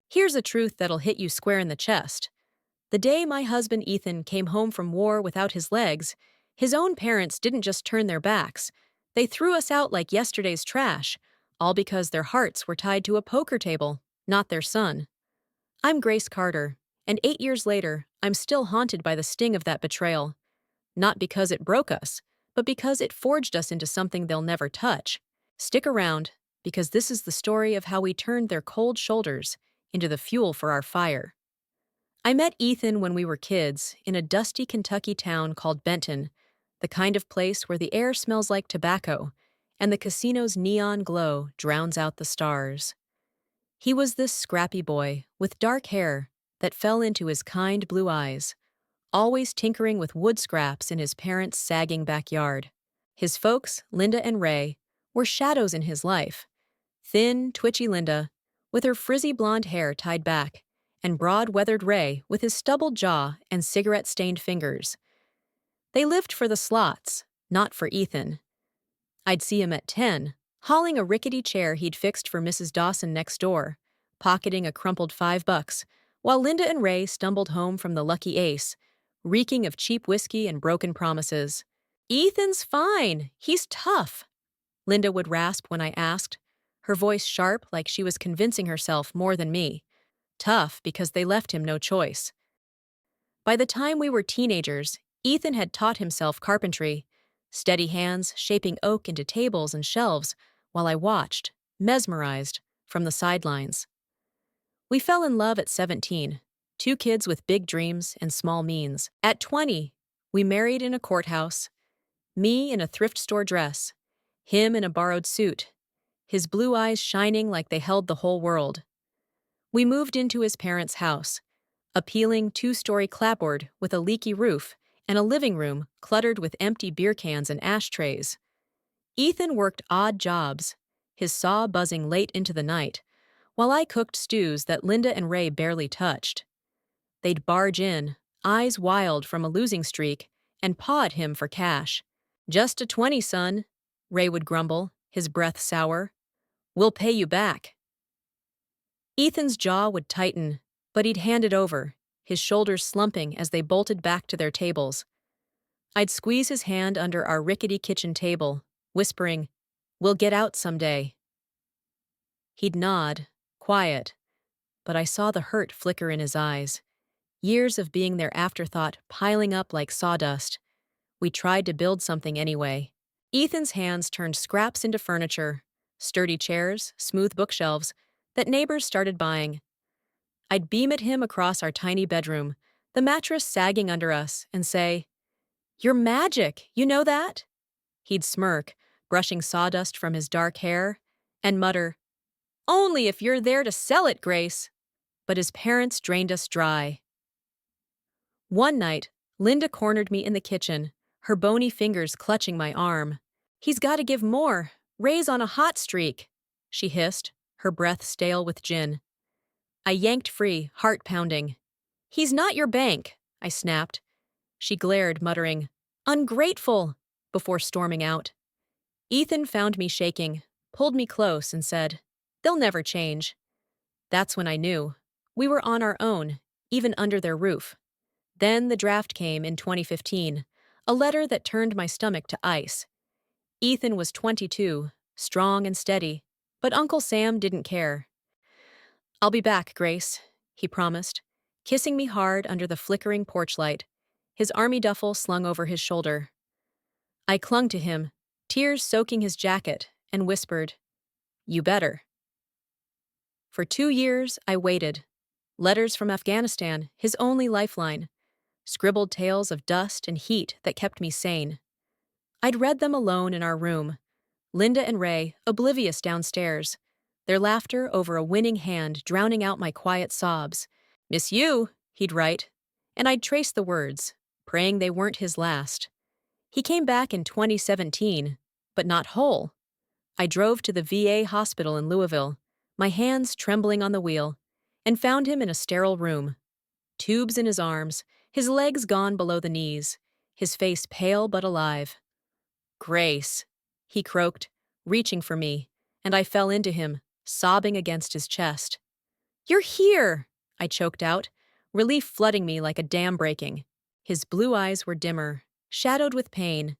Here's a truth that'll hit you square in the chest. The day my husband Ethan came home from war without his legs, his own parents didn't just turn their backs. They threw us out like yesterday's trash, all because their hearts were tied to a poker table, not their son. I'm Grace Carter, and 8 years later, I'm still haunted by the sting of that betrayal. Not because it broke us, but because it forged us into something they'll never touch. Stick around, because this is the story of how we turned their cold shoulders into the fuel for our fire. I met Ethan when we were kids in a dusty Kentucky town called Benton, the kind of place where the air smells like tobacco and the casino's neon glow drowns out the stars. He was this scrappy boy with dark hair that fell into his kind blue eyes, always tinkering with wood scraps in his parents' sagging backyard. His folks, Linda and Ray, were shadows in his life. Thin, twitchy Linda, with her frizzy blonde hair tied back, and broad-weathered Ray with his stubbled jaw and cigarette-stained fingers. They lived for the slots, not for Ethan. I'd see him at 10, hauling a rickety chair he'd fixed for Mrs. Dawson next door, pocketing a crumpled $5, while Linda and Ray stumbled home from the Lucky Ace, reeking of cheap whiskey and broken promises. "Ethan's fine. He's tough," Linda would rasp when I asked, her voice sharp like she was convincing herself more than me. Tough because they left him no choice. By the time we were teenagers, Ethan had taught himself carpentry, steady hands shaping oak into tables and shelves while I watched, mesmerized, from the sidelines. We fell in love at 17, two kids with big dreams and small means. At 20, we married in a courthouse, me in a thrift store dress, him in a borrowed suit, his blue eyes shining like they held the whole world. We moved into his parents' house, a peeling 2-story clapboard with a leaky roof and a living room cluttered with empty beer cans and ashtrays. Ethan worked odd jobs, his saw buzzing late into the night, while I cooked stews that Linda and Ray barely touched. They'd barge in, eyes wild from a losing streak, and paw at him for cash. "Just a 20, son," Ray would grumble, his breath sour. "We'll pay you back." Ethan's jaw would tighten, but he'd hand it over, his shoulders slumping as they bolted back to their tables. I'd squeeze his hand under our rickety kitchen table, whispering, "We'll get out someday." He'd nod, quiet, but I saw the hurt flicker in his eyes. Years of being their afterthought piling up like sawdust. We tried to build something anyway. Ethan's hands turned scraps into furniture, sturdy chairs, smooth bookshelves, that neighbors started buying. I'd beam at him across our tiny bedroom, the mattress sagging under us, and say, "You're magic, you know that?" He'd smirk, brushing sawdust from his dark hair, and mutter, "Only if you're there to sell it, Grace." But his parents drained us dry. One night, Linda cornered me in the kitchen, her bony fingers clutching my arm. "He's got to give more. Ray's on a hot streak," she hissed, her breath stale with gin. I yanked free, heart pounding. "He's not your bank," I snapped. She glared, muttering, "Ungrateful," before storming out. Ethan found me shaking, pulled me close, and said, "They'll never change." That's when I knew. We were on our own, even under their roof. Then the draft came in 2015, a letter that turned my stomach to ice. Ethan was 22, strong and steady, but Uncle Sam didn't care. "I'll be back, Grace," he promised, kissing me hard under the flickering porch light, his army duffel slung over his shoulder. I clung to him, tears soaking his jacket, and whispered, "You better." For 2 years, I waited. Letters from Afghanistan, his only lifeline. Scribbled tales of dust and heat that kept me sane. I'd read them alone in our room, Linda and Ray oblivious downstairs, their laughter over a winning hand drowning out my quiet sobs. "Miss you," he'd write, and I'd trace the words, praying they weren't his last. He came back in 2017, but not whole. I drove to the VA hospital in Louisville, my hands trembling on the wheel, and found him in a sterile room. Tubes in his arms, his legs gone below the knees, his face pale but alive. "Grace," he croaked, reaching for me, and I fell into him, sobbing against his chest. You're here! I choked out, relief flooding me like a dam breaking. His blue eyes were dimmer, shadowed with pain,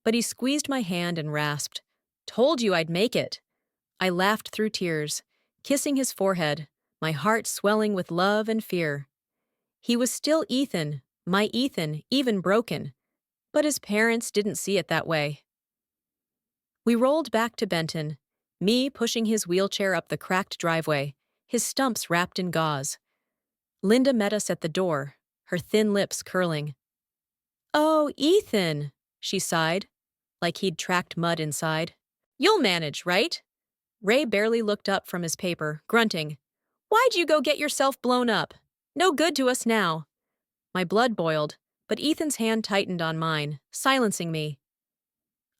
but he squeezed my hand and rasped, "Told you I'd make it." I laughed through tears, kissing his forehead, my heart swelling with love and fear. He was still Ethan, my Ethan, even broken, but his parents didn't see it that way. We rolled back to Benton, me pushing his wheelchair up the cracked driveway, his stumps wrapped in gauze. Linda met us at the door, her thin lips curling. "Oh, Ethan," she sighed, like he'd tracked mud inside. "You'll manage, right?" Ray barely looked up from his paper, grunting. "Why'd you go get yourself blown up? No good to us now." My blood boiled, but Ethan's hand tightened on mine, silencing me.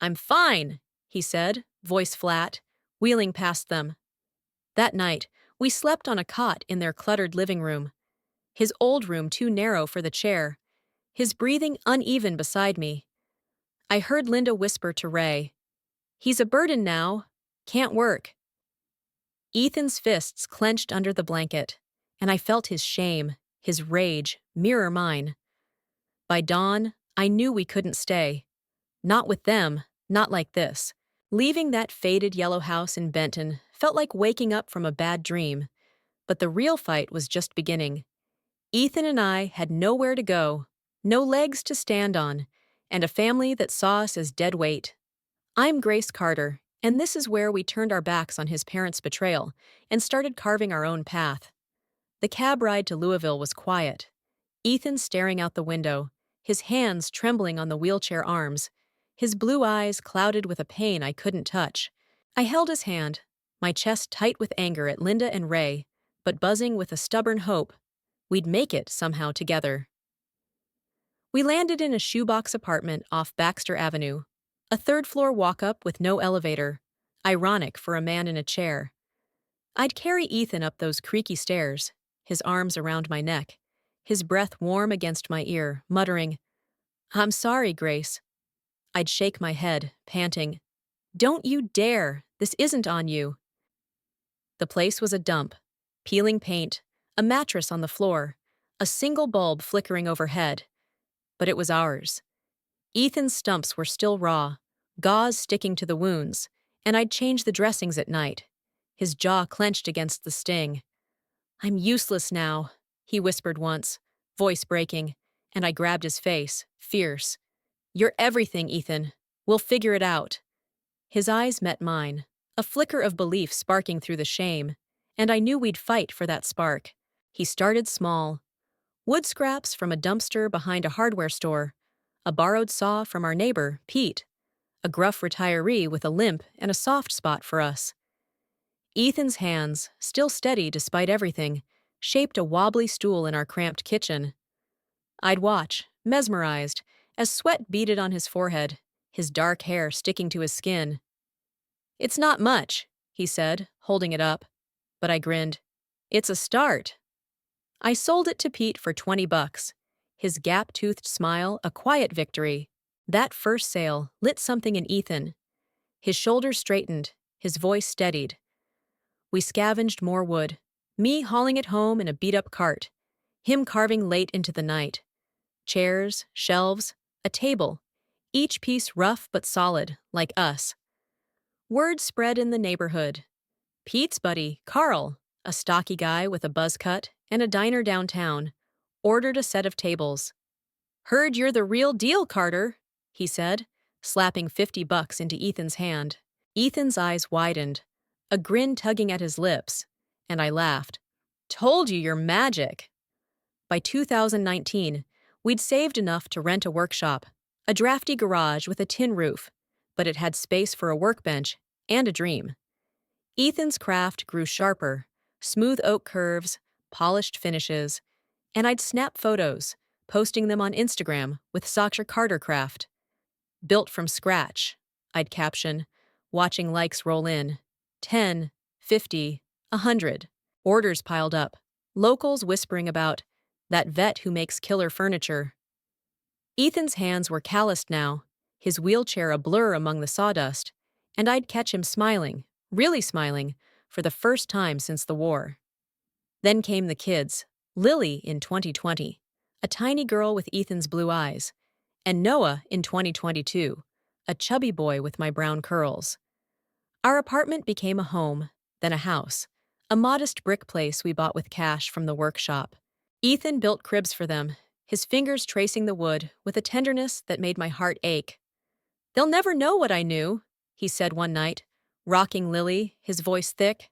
"I'm fine," he said, voice flat, wheeling past them. That night, we slept on a cot in their cluttered living room, his old room too narrow for the chair, his breathing uneven beside me. I heard Linda whisper to Ray, "He's a burden now. Can't work." Ethan's fists clenched under the blanket, and I felt his shame, his rage, mirror mine. By dawn, I knew we couldn't stay. Not with them, not like this. Leaving that faded yellow house in Benton felt like waking up from a bad dream, but the real fight was just beginning. Ethan and I had nowhere to go, no legs to stand on, and a family that saw us as dead weight. I'm Grace Carter, and this is where we turned our backs on his parents' betrayal and started carving our own path. The cab ride to Louisville was quiet. Ethan staring out the window, his hands trembling on the wheelchair arms, his blue eyes clouded with a pain I couldn't touch. I held his hand, my chest tight with anger at Linda and Ray, but buzzing with a stubborn hope we'd make it somehow together. We landed in a shoebox apartment off Baxter Avenue, a third-floor walk-up with no elevator, ironic for a man in a chair. I'd carry Ethan up those creaky stairs, his arms around my neck, his breath warm against my ear, muttering, "I'm sorry, Grace." I'd shake my head, panting, "Don't you dare! This isn't on you." The place was a dump. Peeling paint, a mattress on the floor, a single bulb flickering overhead. But it was ours. Ethan's stumps were still raw, gauze sticking to the wounds, and I'd change the dressings at night. His jaw clenched against the sting. "I'm useless now," he whispered once, voice breaking, and I grabbed his face, fierce. "You're everything, Ethan. We'll figure it out." His eyes met mine, a flicker of belief sparking through the shame, and I knew we'd fight for that spark. He started small. Wood scraps from a dumpster behind a hardware store, a borrowed saw from our neighbor, Pete, a gruff retiree with a limp and a soft spot for us. Ethan's hands, still steady despite everything, shaped a wobbly stool in our cramped kitchen. I'd watch, mesmerized, as sweat beaded on his forehead, his dark hair sticking to his skin. "It's not much," he said, holding it up. But I grinned. "It's a start." I sold it to Pete for $20, his gap-toothed smile a quiet victory. That first sale lit something in Ethan. His shoulders straightened, his voice steadied. We scavenged more wood, me hauling it home in a beat-up cart, him carving late into the night. Chairs, shelves, a table, each piece rough but solid, like us. Word spread in the neighborhood. Pete's buddy, Carl, a stocky guy with a buzz cut and a diner downtown, ordered a set of tables. "Heard you're the real deal, Carter," he said, slapping $50 into Ethan's hand. Ethan's eyes widened, a grin tugging at his lips, and I laughed. "Told you you're magic." By 2019, we'd saved enough to rent a workshop, a drafty garage with a tin roof, but it had space for a workbench and a dream. Ethan's craft grew sharper, smooth oak curves, polished finishes, and I'd snap photos, posting them on Instagram with Soccer Carter Craft. "Built from scratch," I'd caption, watching likes roll in. 10, 50, 100. Orders piled up, locals whispering about that vet who makes killer furniture. Ethan's hands were calloused now, his wheelchair a blur among the sawdust, and I'd catch him smiling, really smiling, for the first time since the war. Then came the kids. Lily in 2020, a tiny girl with Ethan's blue eyes, and Noah in 2022, a chubby boy with my brown curls. Our apartment became a home, then a house, a modest brick place we bought with cash from the workshop. Ethan built cribs for them, his fingers tracing the wood with a tenderness that made my heart ache. "They'll never know what I knew," he said one night, rocking Lily, his voice thick.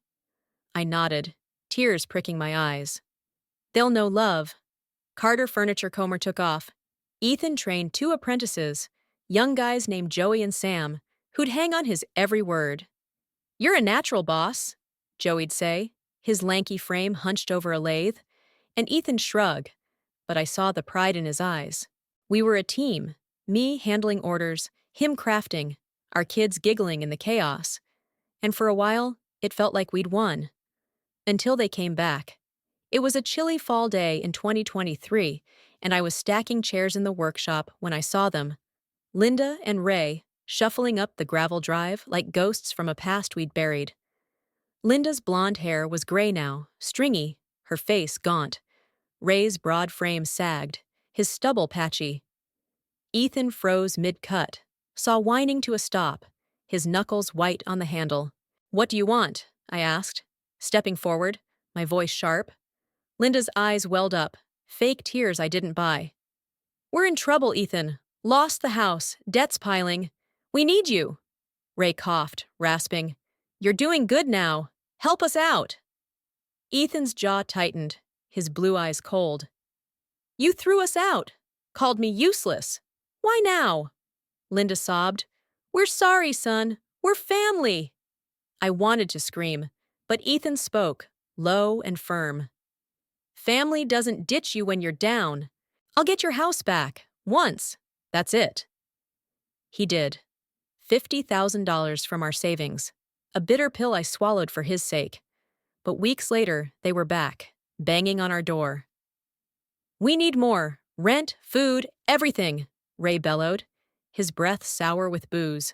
I nodded, tears pricking my eyes. "They'll know love." Carter Furniture Comer took off. Ethan trained 2 apprentices, young guys named Joey and Sam, who'd hang on his every word. "You're a natural, boss," Joey'd say, his lanky frame hunched over a lathe, and Ethan'd shrug, but I saw the pride in his eyes. We were a team, me handling orders, him crafting, our kids giggling in the chaos. And for a while, it felt like we'd won. Until they came back. It was a chilly fall day in 2023, and I was stacking chairs in the workshop when I saw them. Linda and Ray, shuffling up the gravel drive like ghosts from a past we'd buried. Linda's blonde hair was gray now, stringy, her face gaunt. Ray's broad frame sagged, his stubble patchy. Ethan froze mid-cut, saw whining to a stop, his knuckles white on the handle. "What do you want?" I asked, stepping forward, my voice sharp. Linda's eyes welled up, fake tears I didn't buy. "We're in trouble, Ethan. Lost the house, debts piling. We need you." Ray coughed, rasping. "You're doing good now. Help us out." Ethan's jaw tightened, his blue eyes cold. "You threw us out, called me useless. Why now?" Linda sobbed. "We're sorry, son. We're family." I wanted to scream, but Ethan spoke, low and firm. "Family doesn't ditch you when you're down. I'll get your house back, once. That's it." He did. $50,000 from our savings. A bitter pill I swallowed for his sake. But weeks later, they were back, banging on our door. "We need more. Rent, food, everything," Ray bellowed, his breath sour with booze.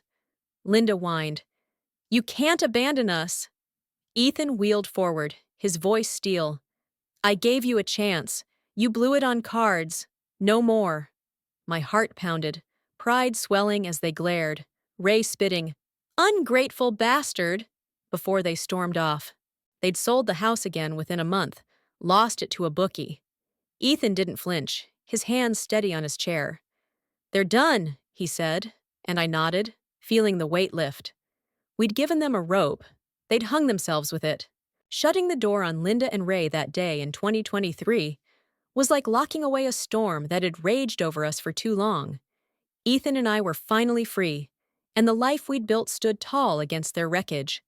Linda whined. "You can't abandon us." Ethan wheeled forward, his voice steel. "I gave you a chance. You blew it on cards. No more." My heart pounded, pride swelling as they glared, Ray spitting, "Ungrateful bastard," before they stormed off. They'd sold the house again within a month, lost it to a bookie. Ethan didn't flinch, his hands steady on his chair. "They're done," he said, and I nodded, feeling the weight lift. We'd given them a rope. They'd hung themselves with it. Shutting the door on Linda and Ray that day in 2023 was like locking away a storm that had raged over us for too long. Ethan and I were finally free, and the life we'd built stood tall against their wreckage.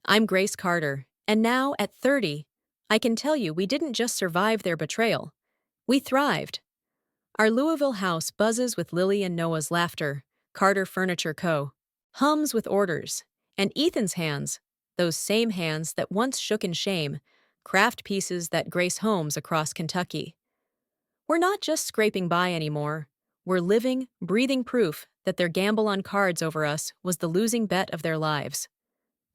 I'm Grace Carter, and now, at 30, I can tell you we didn't just survive their betrayal. We thrived. Our Louisville house buzzes with Lily and Noah's laughter, Carter Furniture Co. hums with orders, and Ethan's hands, those same hands that once shook in shame, craft pieces that grace homes across Kentucky. We're not just scraping by anymore. We're living, breathing proof that their gamble on cards over us was the losing bet of their lives.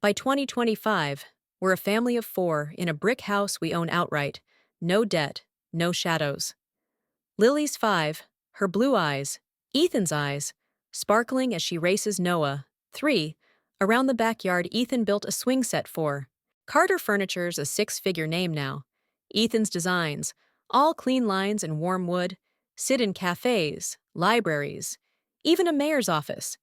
By 2025, we're a family of 4 in a brick house we own outright. No debt, no shadows. Lily's 5, her blue eyes, Ethan's eyes, sparkling as she races Noah, 3, around the backyard Ethan built a swing set for. Carter Furniture's a 6-figure name now. Ethan's designs, all clean lines and warm wood, sit in cafes, libraries, even a mayor's office.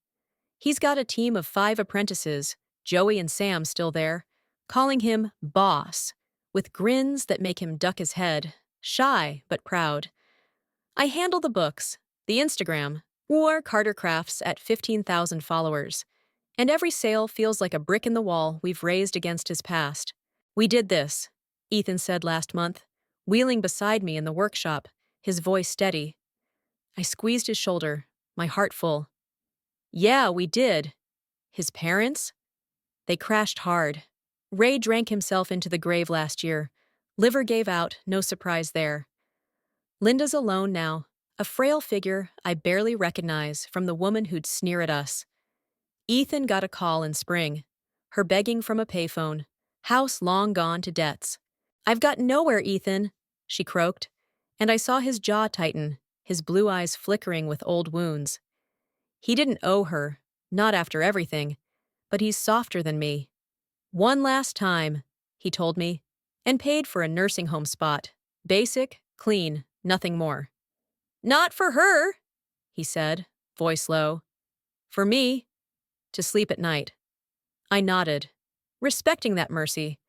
He's got a team of 5 apprentices, Joey and Sam still there, calling him boss, with grins that make him duck his head, shy but proud. I handle the books, the Instagram, or Carter Crafts at 15,000 followers, and every sale feels like a brick in the wall we've raised against his past. "We did this," Ethan said last month, wheeling beside me in the workshop, his voice steady. I squeezed his shoulder, my heart full. "Yeah, we did." His parents? They crashed hard. Ray drank himself into the grave last year. Liver gave out, no surprise there. Linda's alone now, a frail figure I barely recognize from the woman who'd sneer at us. Ethan got a call in spring, her begging from a payphone, house long gone to debts. I've got nowhere, Ethan, she croaked, and I saw his jaw tighten, his blue eyes flickering with old wounds. He didn't owe her, not after everything, but he's softer than me. One last time, he told me, and paid for a nursing home spot. Basic, clean, nothing more. Not for her, he said, voice low. For me, to sleep at night. I nodded, respecting that mercy,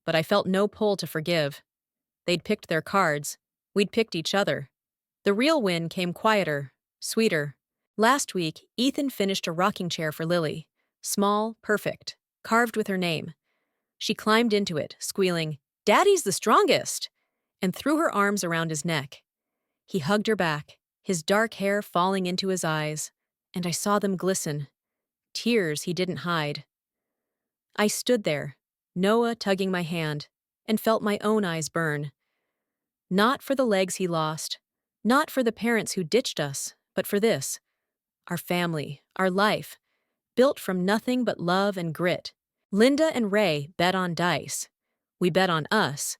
but I felt no pull to forgive. They'd picked their cards. We'd picked each other. The real win came quieter, sweeter. Last week, Ethan finished a rocking chair for Lily. Small, perfect, carved with her name. She climbed into it, squealing, "Daddy's the strongest!" and threw her arms around his neck. He hugged her back, his dark hair falling into his eyes, and I saw them glisten. Tears he didn't hide. I stood there, Noah tugging my hand, and felt my own eyes burn. Not for the legs he lost, not for the parents who ditched us, but for this, our family, our life, built from nothing but love and grit. Linda and Ray bet on dice. We bet on us,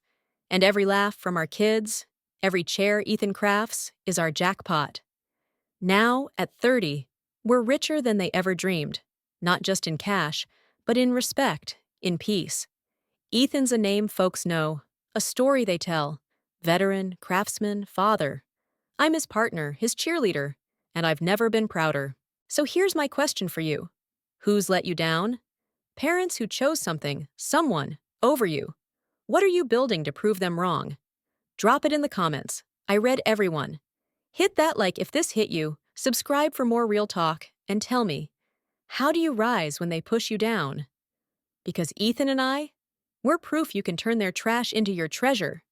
and every laugh from our kids, every chair Ethan crafts, is our jackpot. Now, at 30, we're richer than they ever dreamed, not just in cash, but in respect, in peace. Ethan's a name folks know, a story they tell. Veteran, craftsman, father. I'm his partner, his cheerleader, and I've never been prouder. So here's my question for you. Who's let you down? Parents who chose something, someone, over you. What are you building to prove them wrong? Drop it in the comments. I read everyone. Hit that like if this hit you, subscribe for more real talk, and tell me, how do you rise when they push you down? Because Ethan and I, we're proof you can turn their trash into your treasure.